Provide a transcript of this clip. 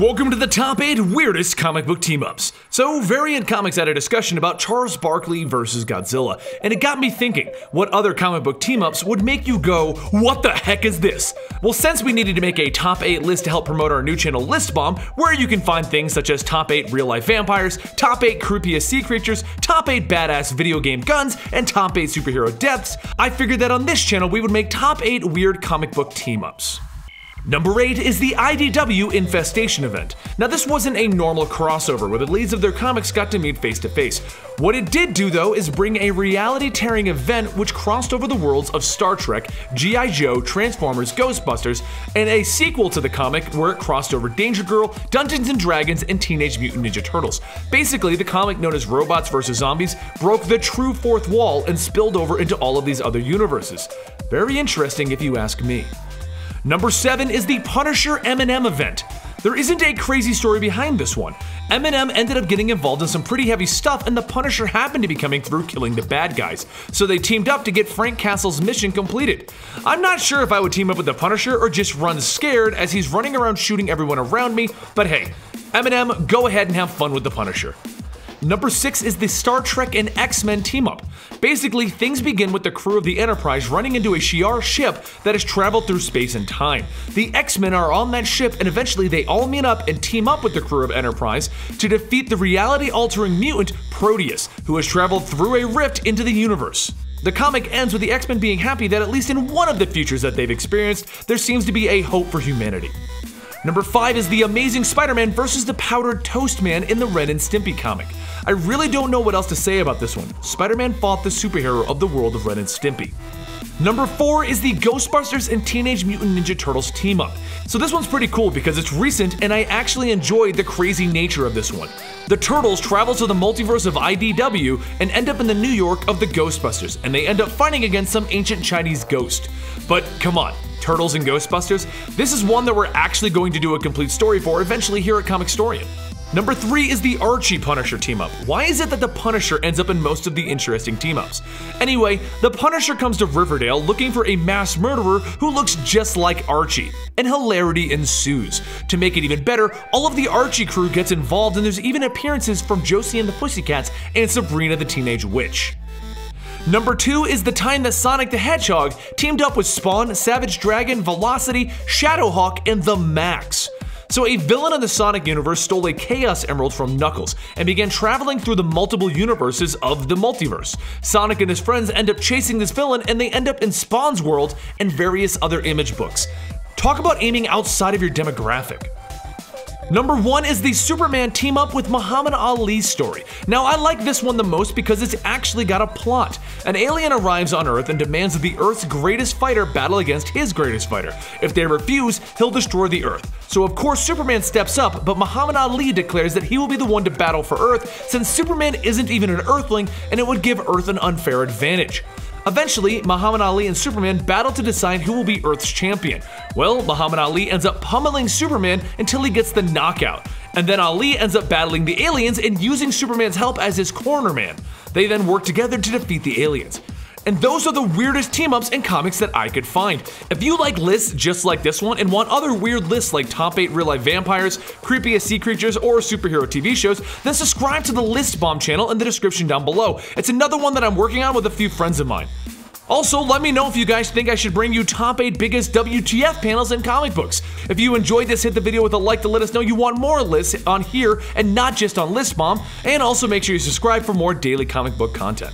Welcome to the top 8 weirdest comic book team-ups. So, Variant Comics had a discussion about Charles Barkley versus Godzilla, and it got me thinking, what other comic book team-ups would make you go, what the heck is this? Well, since we needed to make a top 8 list to help promote our new channel TheListBomb, where you can find things such as top 8 real-life vampires, top 8 creepiest sea creatures, top 8 badass video game guns, and top 8 superhero deaths, I figured that on this channel we would make top 8 weird comic book team-ups. Number 8 is the IDW Infestation event. Now this wasn't a normal crossover where the leads of their comics got to meet face to face. What it did do though is bring a reality-tearing event which crossed over the worlds of Star Trek, G.I. Joe, Transformers, Ghostbusters, and a sequel to the comic where it crossed over Danger Girl, Dungeons & Dragons, and Teenage Mutant Ninja Turtles. Basically, the comic known as Robots vs. Zombies broke the true fourth wall and spilled over into all of these other universes. Very interesting if you ask me. Number 7 is the Punisher EMINEM event. There isn't a crazy story behind this one. EMINEM ended up getting involved in some pretty heavy stuff and the Punisher happened to be coming through killing the bad guys, so they teamed up to get Frank Castle's mission completed. I'm not sure if I would team up with the Punisher or just run scared as he's running around shooting everyone around me, but hey, EMINEM, go ahead and have fun with the Punisher. Number 6 is the Star Trek and X-Men team-up. Basically, things begin with the crew of the Enterprise running into a Shi'ar ship that has traveled through space and time. The X-Men are on that ship and eventually they all meet up and team up with the crew of Enterprise to defeat the reality-altering mutant Proteus, who has traveled through a rift into the universe. The comic ends with the X-Men being happy that at least in one of the futures that they've experienced, there seems to be a hope for humanity. Number 5 is the Amazing Spider-Man versus the Powdered Toast Man in the Ren and Stimpy comic. I really don't know what else to say about this one. Spider-Man fought the superhero of the world of Ren and Stimpy. Number 4 is the Ghostbusters and Teenage Mutant Ninja Turtles team-up. So this one's pretty cool because it's recent and I actually enjoyed the crazy nature of this one. The Turtles travel to the multiverse of IDW and end up in the New York of the Ghostbusters, and they end up fighting against some ancient Chinese ghost. But come on, Turtles and Ghostbusters? This is one that we're actually going to do a complete story for eventually here at Comicstorian. Number 3 is the Archie Punisher team-up. Why is it that the Punisher ends up in most of the interesting team-ups? Anyway, the Punisher comes to Riverdale looking for a mass murderer who looks just like Archie, and hilarity ensues. To make it even better, all of the Archie crew gets involved and there's even appearances from Josie and the Pussycats and Sabrina the Teenage Witch. Number 2 is the time that Sonic the Hedgehog teamed up with Spawn, Savage Dragon, Velocity, Shadowhawk, and the Max. So a villain in the Sonic universe stole a Chaos Emerald from Knuckles and began traveling through the multiple universes of the multiverse. Sonic and his friends end up chasing this villain and they end up in Spawn's world and various other Image books. Talk about aiming outside of your demographic. Number 1 is the Superman team-up with Muhammad Ali's story. Now I like this one the most because it's actually got a plot. An alien arrives on Earth and demands that the Earth's greatest fighter battle against his greatest fighter. If they refuse, he'll destroy the Earth. So of course Superman steps up, but Muhammad Ali declares that he will be the one to battle for Earth since Superman isn't even an Earthling and it would give Earth an unfair advantage. Eventually, Muhammad Ali and Superman battle to decide who will be Earth's champion. Well, Muhammad Ali ends up pummeling Superman until he gets the knockout. And then Ali ends up battling the aliens and using Superman's help as his corner man. They then work together to defeat the aliens. And those are the weirdest team-ups in comics that I could find. If you like lists just like this one and want other weird lists like top 8 real-life vampires, creepiest sea creatures, or superhero TV shows, then subscribe to the TheListBomb channel in the description down below. It's another one that I'm working on with a few friends of mine. Also, let me know if you guys think I should bring you top 8 biggest WTF panels in comic books. If you enjoyed this, hit the video with a like to let us know you want more lists on here and not just on TheListBomb, and also make sure you subscribe for more daily comic book content.